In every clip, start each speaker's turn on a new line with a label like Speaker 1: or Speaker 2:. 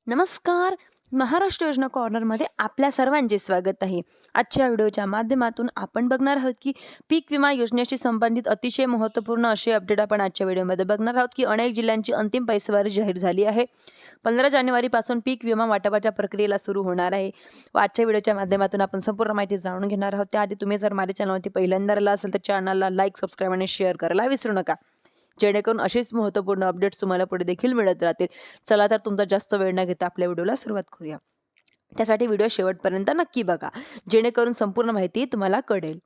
Speaker 1: नमस्कार. महाराष्ट्र योजना कॉर्नरमध्ये आपल्या सर्वांचे स्वागत आहे. आजच्या व्हिडिओच्या माध्यमातून आपण बघणार आहोत की पीक विमा योजनेशी संबंधित अतिशय महत्त्वपूर्ण असे अपडेट आपण आजच्या व्हिडिओमध्ये बघणार आहोत की अनेक जिल्ह्यांची अंतिम पैसेवारी जाहीर झाली आहे. 15 जानेवारीपासून पीक विमा वाटपाच्या प्रक्रियेला सुरू होणार आहे. आजच्या व्हिडिओच्या माध्यमातून आपण संपूर्ण माहिती जाणून घेणार आहोत. त्याआधी तुम्ही जर माझ्या चॅनलवरती पहिल्यांदा आला असेल तर चॅनलला लाईक, सबस्क्राईब आणि शेअर करायला विसरू नका, जेणेकरून असेच महत्त्वपूर्ण अपडेट्स तुम्हाला पुढे देखील मिळत राहतील. चला तर तुमचा जास्त वेळ न घेता आपल्या व्हिडिओला सुरुवात करूया. त्यासाठी व्हिडिओ शेवटपर्यंत नक्की बघा, जेणेकरून संपूर्ण माहिती तुम्हाला कळेल.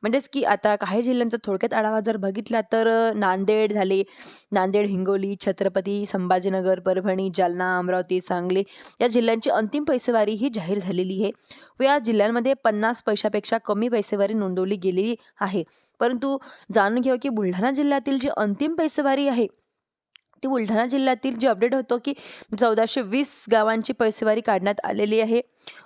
Speaker 1: म्हणजेच की आता काही जिल्ह्यांचा थोडक्यात आढावा जर बघितला तर नांदेड झाले, नांदेड, हिंगोली, छत्रपती संभाजीनगर, परभणी, जालना, अमरावती, सांगली या जिल्ह्यांची अंतिम पैसेवारी ही जाहीर झालेली आहे व या जिल्ह्यांमध्ये 50 पैशापेक्षा कमी पैसेवारी नोंदवली गेलेली आहे. परंतु जाणून घ्या की बुलढाणा जिल्ह्यातील जी अंतिम पैसेवारी आहे ती बुलढाणा जिल्ह्यातील जे अपडेट होतो की 1420 गावांची पैसेवारी काढण्यात आलेली आहे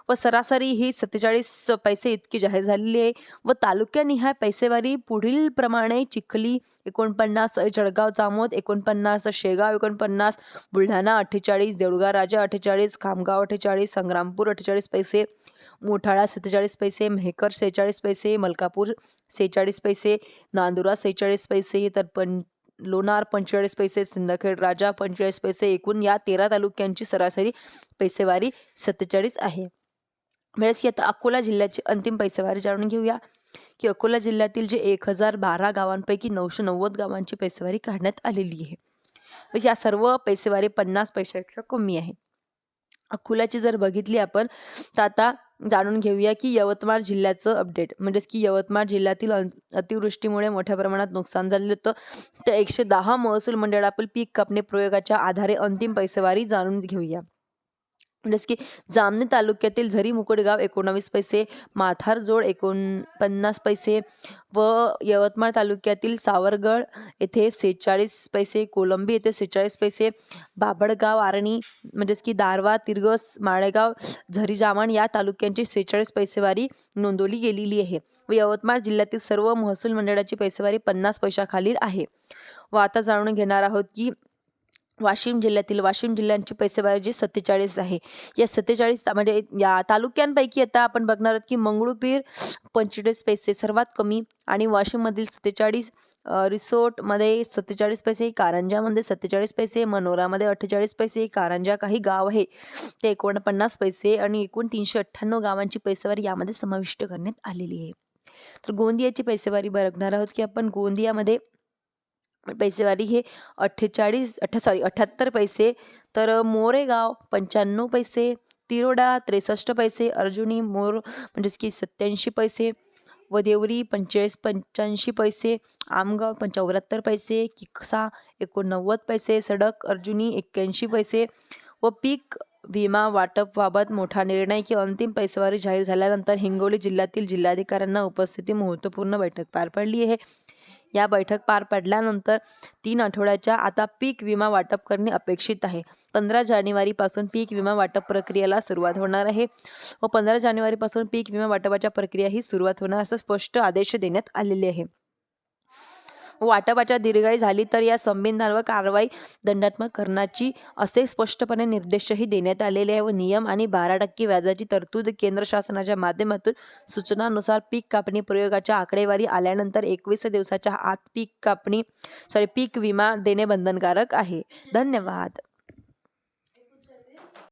Speaker 1: व सरासरी ही 47 पैसे इतकी जाहीर झालेली आहे व तालुक्यानिहाय पैसेवारी पुढील प्रमाणे: चिखली 49, जळगाव जामोद 49, शेगाव 49, बुलढाणा 48, देऊळगाव राजा 48, खामगाव 48, संग्रामपूर 48 पैसे, मोठाळा 47 पैसे, मेहकर 46 पैसे, मलकापूर 46 पैसे, नांदुरा 46 पैसे, तर लोणार 45 पैसे, सिंदखेड राजा 45 पैसे. एकूण या 13 तालुक्यांची सरासरी पैसेवारी 47 आहे. वेळेस की आता अकोला जिल्ह्याची अंतिम पैसेवारी जाणून घेऊया की अकोला जिल्ह्यातील जे 1012 गावांपैकी 990 गावांची पैसेवारी काढण्यात आलेली आहे. म्हणजे या सर्व पैसेवारी 50 पैशापेक्षा कमी आहे. अकोल्याची जर बघितली आपण तर आता जाणून घेऊया की यवतमाळ जिल्ह्याचं अपडेट. म्हणजेच की यवतमाळ जिल्ह्यातील अतिवृष्टीमुळे मोठ्या प्रमाणात नुकसान झालेलं होतं. तर 110 महसूल मंडळातील पीक कापणी प्रयोगाच्या आधारे अंतिम पैसेवारी जाणून घेऊया. म्हणजेच की जामणी तालुक्यातील झरी मुकुटगाव 19 पैसे, माथारजोड 49 पैसे व यवतमाळ तालुक्यातील सावरगड येथे 46 पैसे, कोलंबी येथे 46 पैसे, बाभळगाव, आरणी म्हणजेच की दारवा, तिरगस, माळेगाव, झरी जामण या तालुक्यांची 46 पैसेवारी नोंदवली गेलेली आहे व यवतमाळ जिल्ह्यातील सर्व महसूल मंडळाची पैसेवारी 50 पैशाखालील आहे. व आता जाणून घेणार आहोत की वाशिम जिल्ह्यांची पैसेवारी जी 47 आहे. या 47 म्हणजे या तालुक्यांपैकी आता आपण बघणार आहोत की मंगळूपीर 45 पैसे सर्वात कमी आणि वाशिममधील 47, रिसोडमध्ये 47 पैसे, कारंजामध्ये 47 पैसे, मनोरामध्ये 48 पैसे, कारंजा काही गाव आहे ते 49 पैसे आणि एकूण 398 गावांची पैसेवारी यामध्ये समाविष्ट करण्यात आलेली आहे. तर गोंदियाची पैसेवारी बघणार आहोत की आपण गोंदियामध्ये पैसेवारी हे 78 पैसे, तर मोरेगाव 95 पैसे, तिरोडा 63 पैसे, अर्जुनी मोर म्हणजेच की 87 पैसे व देवरी 45-85 पैसे, आमगाव 74 पैसे, किकसा 89 पैसे, सडक अर्जुनी 81 पैसे. व पीक विमा वाटपाबाबत मोठा निर्णय की अंतिम पैसेवारी जाहीर झाल्यानंतर हिंगोली जिल्ह्यातील जिल्हाधिकाऱ्यांना उपस्थिती महत्त्वपूर्ण बैठक पार पडली आहे. या बैठक पार पडल्यानंतर 3 आठवड्याच्या आता पीक विमा वाटप करणे अपेक्षित आहे. 15 जानेवारीपासून पीक विमा वाटप प्रक्रियेला सुरुवात होणार आहे व 15 जानेवारीपासून पीक विमा वाटपाच्या प्रक्रिया ही सुरुवात होणार असं स्पष्ट आदेश देण्यात आलेले आहे. वाटपाच्या दीर्घाई झाली तर या संबिधानावर कारवाई दंडात्मक करण्याची असे स्पष्टपणे निर्देशही देण्यात आलेले आहे व नियम आणि 12% व्याजाची तरतूद केंद्र शासनाच्या माध्यमातून सूचनानुसार पीक कापणी प्रयोगाच्या आकडेवारी आल्यानंतर 21 दिवसाच्या आत पीक विमा देणे बंधनकारक आहे. धन्यवाद.